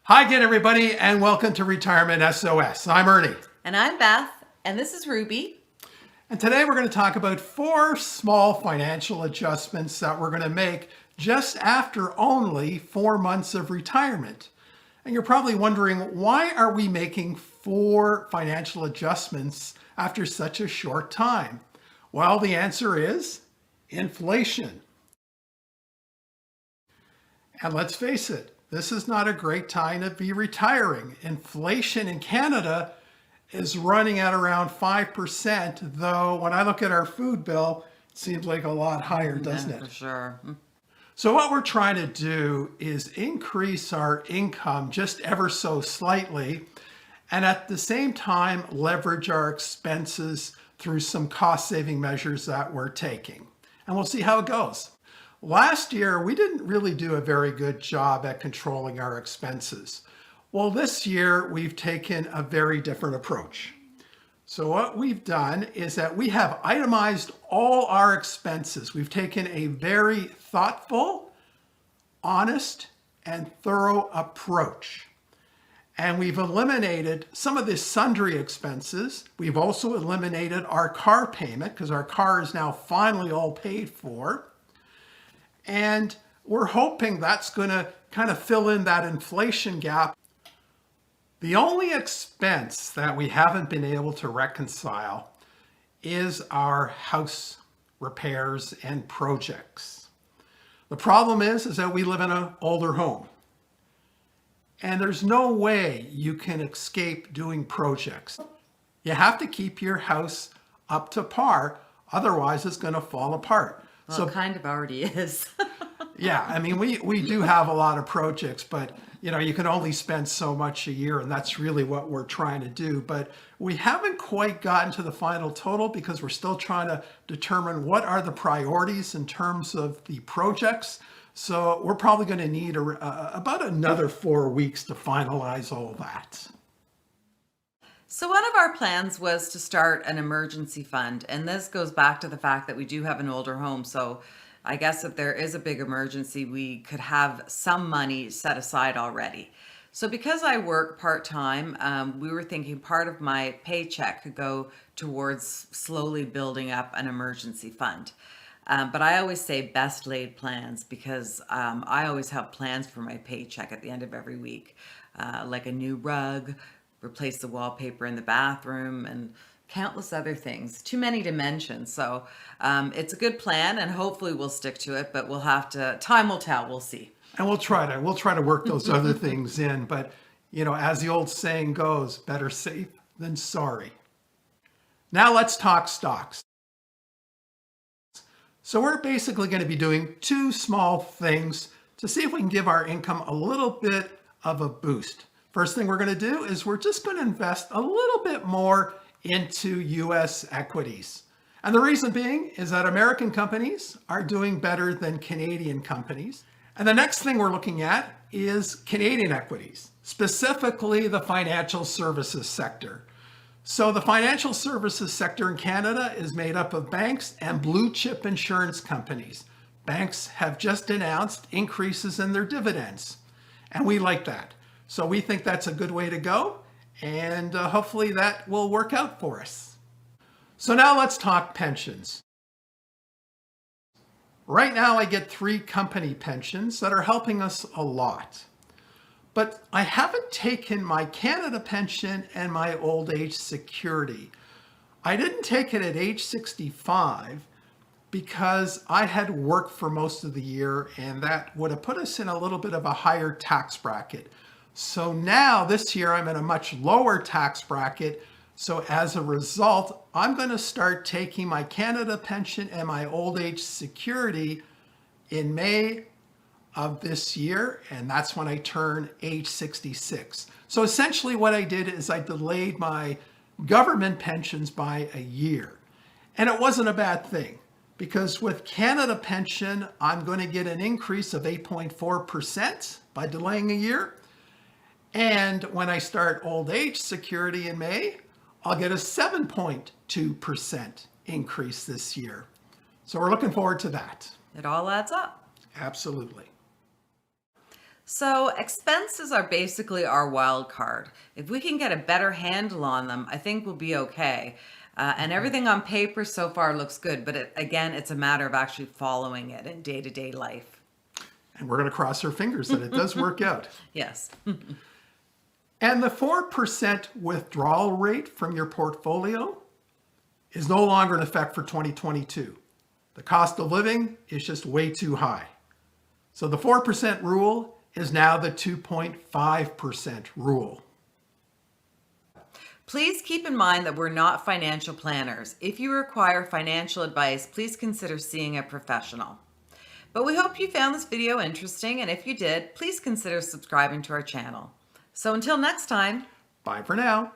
Hi again, everybody, and welcome to Retirement SOS. I'm Ernie. And I'm Beth, and this is Ruby. And today we're going to talk about 4 small financial adjustments that we're going to make just after only 4 months of retirement. And you're probably wondering, why are we making 4 financial adjustments after such a short time? Well, the answer is inflation. And let's face it, this is not a great time to be retiring. Inflation in Canada is running at around 5%, though when I look at our food bill, it seems like a lot higher, doesn't it? For sure. So what we're trying to do is increase our income just ever so slightly, and at the same time leverage our expenses through some cost-saving measures that we're taking. And we'll see how it goes. Last year, we didn't really do a very good job at controlling our expenses. Well, this year, we've taken a very different approach. So what we've done is that we have itemized all our expenses. We've taken a very thoughtful, honest, and thorough approach. And we've eliminated some of the sundry expenses. We've also eliminated our car payment because our car is now finally all paid for. And we're hoping that's going to kind of fill in that inflation gap. The only expense that we haven't been able to reconcile is our house repairs and projects. The problem is that we live in an older home. And there's no way you can escape doing projects. You have to keep your house up to par, otherwise it's going to fall apart. Well, so it kind of already is. Yeah, I mean, we do have a lot of projects, but you can only spend so much a year, and that's really what we're trying to do. But we haven't quite gotten to the final total because we're still trying to determine what are the priorities in terms of the projects. So we're probably going to need about another 4 weeks to finalize all that. So one of our plans was to start an emergency fund, and this goes back to the fact that we do have an older home. So I guess if there is a big emergency, we could have some money set aside already. So because I work part-time, we were thinking part of my paycheck could go towards slowly building up an emergency fund. But I always say best laid plans because I always have plans for my paycheck at the end of every week, like a new rug, replace the wallpaper in the bathroom, and countless other things. Too many to mention. So it's a good plan, and hopefully we'll stick to it. But we'll have to. Time will tell. We'll see. And we'll try to work those other things in. But as the old saying goes, better safe than sorry. Now let's talk stocks. So we're basically going to be doing 2 small things to see if we can give our income a little bit of a boost. First thing we're going to do is we're just going to invest a little bit more into US equities. And the reason being is that American companies are doing better than Canadian companies. And the next thing we're looking at is Canadian equities, specifically the financial services sector. So the financial services sector in Canada is made up of banks and blue chip insurance companies. Banks have just announced increases in their dividends, and we like that. So we think that's a good way to go, and hopefully that will work out for us. So now let's talk pensions. Right now I get 3 company pensions that are helping us a lot. But I haven't taken my Canada pension and my old age security. I didn't take it at age 65 because I had worked for most of the year, and that would have put us in a little bit of a higher tax bracket. So now this year I'm in a much lower tax bracket. So as a result, I'm going to start taking my Canada pension and my old age security in May of this year, and that's when I turn age 66. So essentially what I did is I delayed my government pensions by a year. And it wasn't a bad thing because with Canada pension, I'm going to get an increase of 8.4% by delaying a year. And when I start old age security in May, I'll get a 7.2% increase this year. So we're looking forward to that. It all adds up. Absolutely. So expenses are basically our wild card. If we can get a better handle on them, I think we'll be okay. And everything on paper so far looks good, but again, it's a matter of actually following it in day-to-day life. And we're going to cross our fingers that it does work out. Yes. And the 4% withdrawal rate from your portfolio is no longer in effect for 2022. The cost of living is just way too high. So the 4% rule is now the 2.5% rule. Please keep in mind that we're not financial planners. If you require financial advice, please consider seeing a professional. But we hope you found this video interesting, and if you did, please consider subscribing to our channel. So until next time, Bye for now.